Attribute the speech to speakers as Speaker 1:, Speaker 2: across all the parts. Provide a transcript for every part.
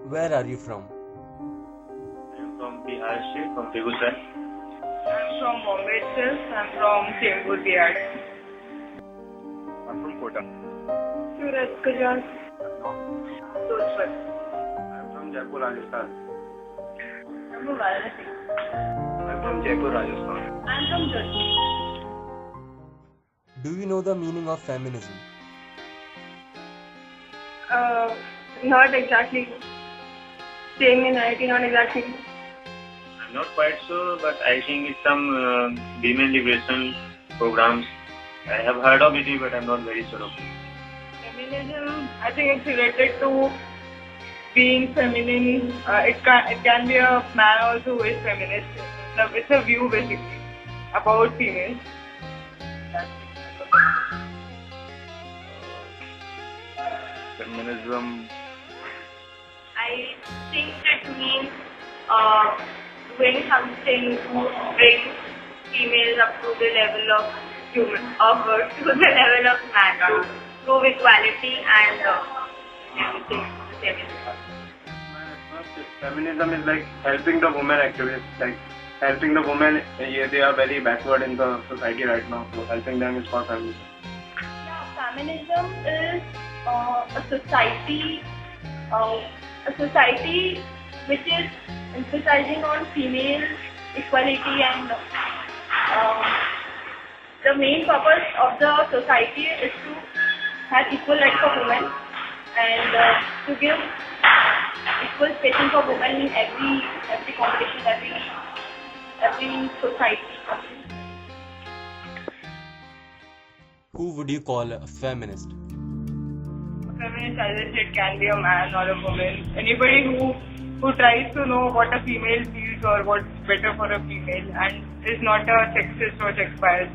Speaker 1: Where are you from?
Speaker 2: I am from Bihar state, from Begusar.
Speaker 3: I'm from Bombay itself. I'm from Chembur, Bihar.
Speaker 4: I'm from Kota.
Speaker 3: Surat, Gujarat. Jodhpur.
Speaker 4: I'm from Jaipur, Rajasthan.
Speaker 3: I'm from Varanasi.
Speaker 4: I'm from Jaipur, Rajasthan.
Speaker 3: I'm from Jodhpur.
Speaker 1: Do you know the meaning of feminism?
Speaker 3: Not exactly. Same in IT, not exactly.
Speaker 2: I'm not quite sure, but I think it's some women liberation programs. I have heard of it, but I'm not very sure of it.
Speaker 3: Feminism, I think it's related to being feminine. It can be a man also who is feminist. It's a view basically about females.
Speaker 4: Feminism.
Speaker 5: I think it means doing something to bring females up to the level of human, to the level of man, to prove equality and everything.
Speaker 4: Feminism is like helping the women activists, like helping the women. They are very backward in the society right now, so helping them is called feminism.
Speaker 5: Yeah, feminism is a society which is emphasizing on female equality and the main purpose of the society is to have equal rights for women and to give equal spaces for women in every competition, every society.
Speaker 1: Who would you call a feminist?
Speaker 3: Feminist, as I said, can be a man or a woman. Anybody who tries to know what a female feels or what's better for a female and is not a sexist or sex biased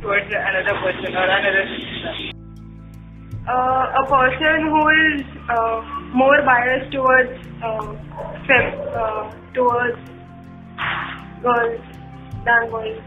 Speaker 3: towards another person or another sister. A person who is more biased towards girls than boys.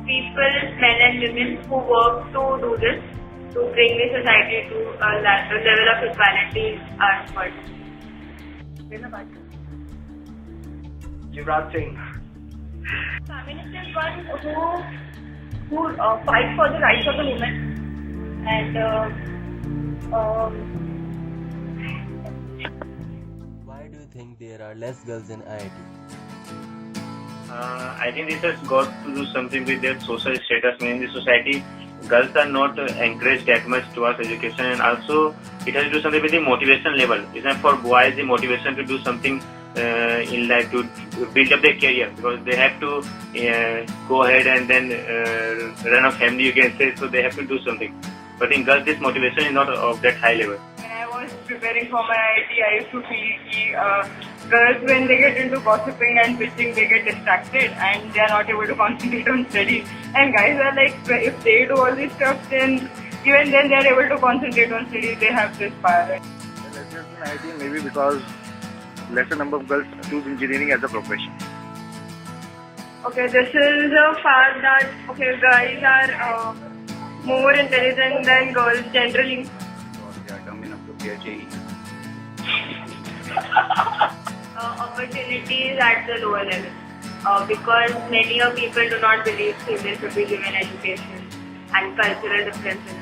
Speaker 5: People, men and women who work to do this, to bring the society to a level of equality are called.
Speaker 4: Yuvraj Singh.
Speaker 5: Feminist is one who fights for the rights of the women and
Speaker 1: Why do you think there are less girls in IIT?
Speaker 2: I think this has got to do something with their social status. In the society, girls are not encouraged that much towards education, and also it has to do something with the motivation level. It's not for boys the motivation to do something in life to build up their career, because they have to go ahead and then run a family, you can say, so they have to do something. But in girls, this motivation is not of that high level.
Speaker 3: When I was preparing for my IIT, I used to feel that girls, when they get into gossiping and bitching, they get distracted and they are not able to concentrate on studies. And guys are like, if they do all this stuff, then even then they are able to concentrate on studies. They have this power.
Speaker 4: Lesser in IT maybe because lesser number of girls choose engineering as a profession.
Speaker 3: Okay, this is a fact that guys are more intelligent than girls generally.
Speaker 4: They are coming up to PhD.
Speaker 5: opportunities at the lower level because many of people do not believe females should be given education and cultural differences.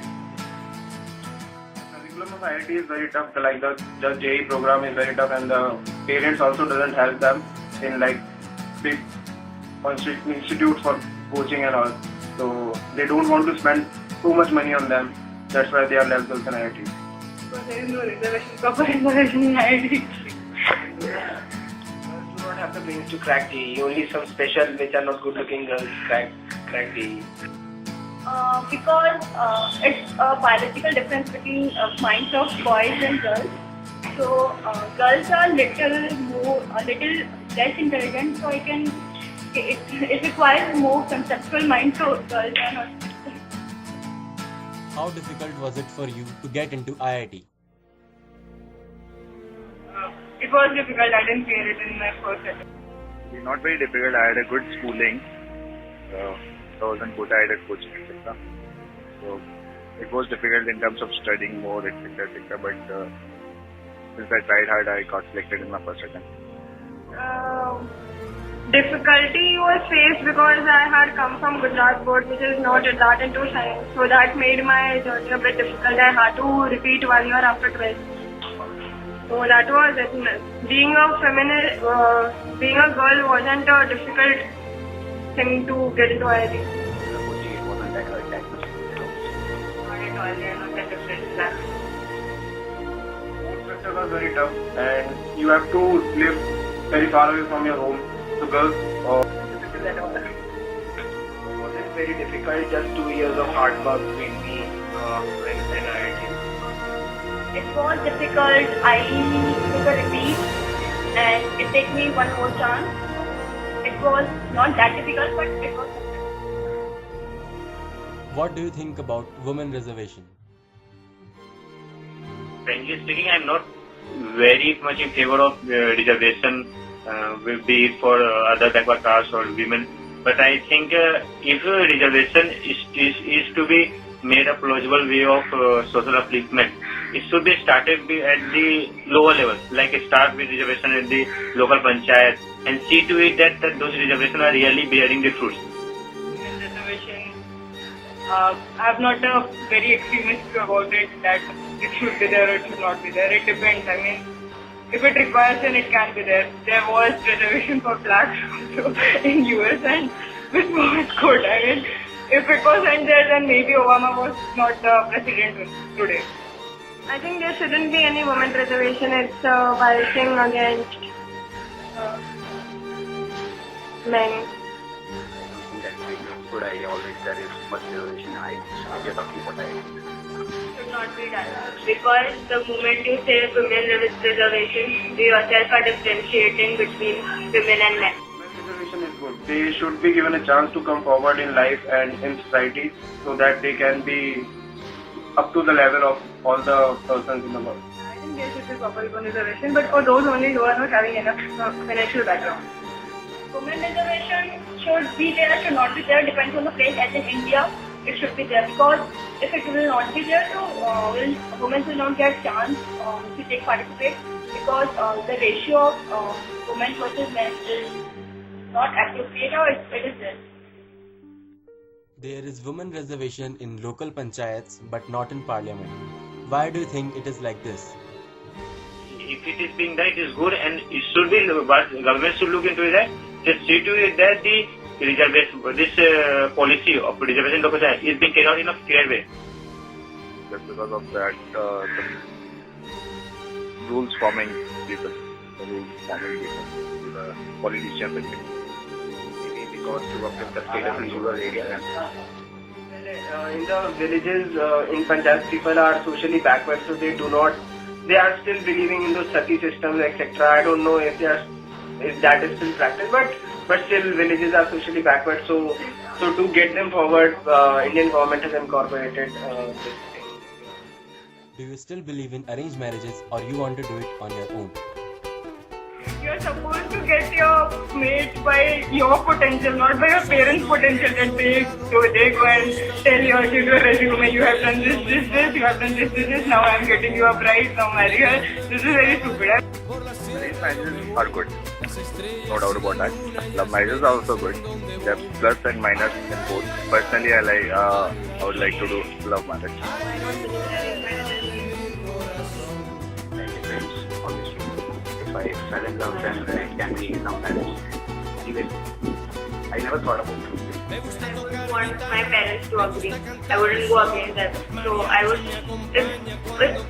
Speaker 4: The curriculum of IIT is very tough. Like the JEE program is very tough, and the parents also doesn't help them in like big institutes for coaching and all. So they don't want to spend too much money on them. That's why they are less girls in IIT.
Speaker 3: Because there is no reservation, proper reservation in IIT.
Speaker 6: Girls do not have the means to crack JEE. Only some special, which are not good-looking girls crack JEE.
Speaker 5: Because it's a biological difference between minds of boys and girls. So girls are a little less intelligent. So it requires more conceptual mind. So girls are not.
Speaker 1: How difficult was it for you to get into IIT?
Speaker 3: It was difficult. I didn't clear it in my first attempt.
Speaker 4: It's not very difficult. I had a good schooling. I was in Kota, I had coaching, etc. So it was difficult in terms of studying more, etc. But
Speaker 7: since I tried hard, I got selected in my first attempt.
Speaker 3: Difficulty was faced because I had come from Gujarat board, which is not that into science, so that made my journey a bit difficult. I had to repeat 1 year after 12th. So that was it. Being a being a girl wasn't a difficult thing to get into IIT.
Speaker 6: It wasn't that hard, that much.
Speaker 3: Not at all, they are not that different class.
Speaker 4: Sector was very tough, and you have to live very far away from your home. So girls,
Speaker 6: Difficult at all. It wasn't very difficult, just 2 years of hard work made me in IIT.
Speaker 5: It was difficult. I took a repeat and it took me one more chance. It was not that difficult, but it was difficult.
Speaker 1: What do you think about women reservation?
Speaker 2: Frankly speaking, I'm not very much in favor of reservation, be it for other backward castes or women. But I think if reservation is to be made a plausible way of social upliftment, it should be started at the lower level, like start with reservation at the local panchayat and see to it that those reservations are really bearing the fruits.
Speaker 3: Reservation. I'm not a very extremist about it that it should be there or it should not be there. It depends. I mean, if it requires, then it can be there. There was reservation for blacks also in US, and which was good. I mean, if it wasn't there, then maybe Obama was not the president today. I think there shouldn't be any women reservation. It's biasing against men.
Speaker 7: That's a good idea. Already there is much reservation. We are talking about it.
Speaker 5: Should not be done. Because the moment you say women reservation, you yourself are differentiating between women and men.
Speaker 4: reservation is good. They should be given a chance to come forward in life and in society so that they can be up to the level of all the persons in the world.
Speaker 3: I think there should be proper reservation, but for those only who are not having enough financial background.
Speaker 5: Women reservation should be there, should not be there, depends on the place. As in India, it should be there because if it will not be there, so women will not get chance to take participate because the ratio of women versus men is not appropriate or it is there.
Speaker 1: There is women reservation in local panchayats but not in parliament. Why do you think it is like this?
Speaker 2: If it is being done, it is good, and it should be. But government should look into it. Just see to it that the reservation, this policy of reservation local panchayat is being carried out in a fair way.
Speaker 7: Just because of that, the rules forming people, the politicians, maybe because to uplift the status in rural areas.
Speaker 6: In the villages, in Punjab, people are socially backward, so they are still believing in those sati systems, etc. I don't know if that is still practiced, but still villages are socially backward. So to get them forward, Indian government has incorporated this thing.
Speaker 1: Do you still believe in arranged marriages or you want to do it on your own?
Speaker 3: You're supposed to get your mate by your potential, not by your parents' potential. That they go and tell your resume, you have done this, you have done this. Now I'm getting you a bride, now marry her. This is very stupid.
Speaker 7: Arranged marriages are good, no doubt about that. Love marriages are also good. There are plus and minus in both. Personally, I would like to do love marriage.
Speaker 6: If I fell in love, then it can be love marriage. Even I never thought about it.
Speaker 5: I would want my parents to agree. I wouldn't go against them. So I would, if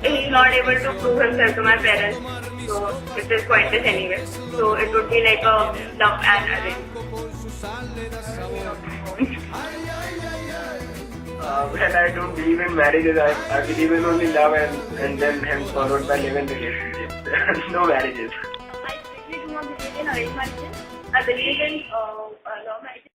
Speaker 5: he's not able to prove himself to my parents, so it is pointless anyway. So it would be like a love and arrange.
Speaker 6: Well, I don't believe in marriages. I believe in only love and then hence followed by live-in relationships. No marriages.
Speaker 5: I strictly do not believe in arranged marriages. I believe in love marriages.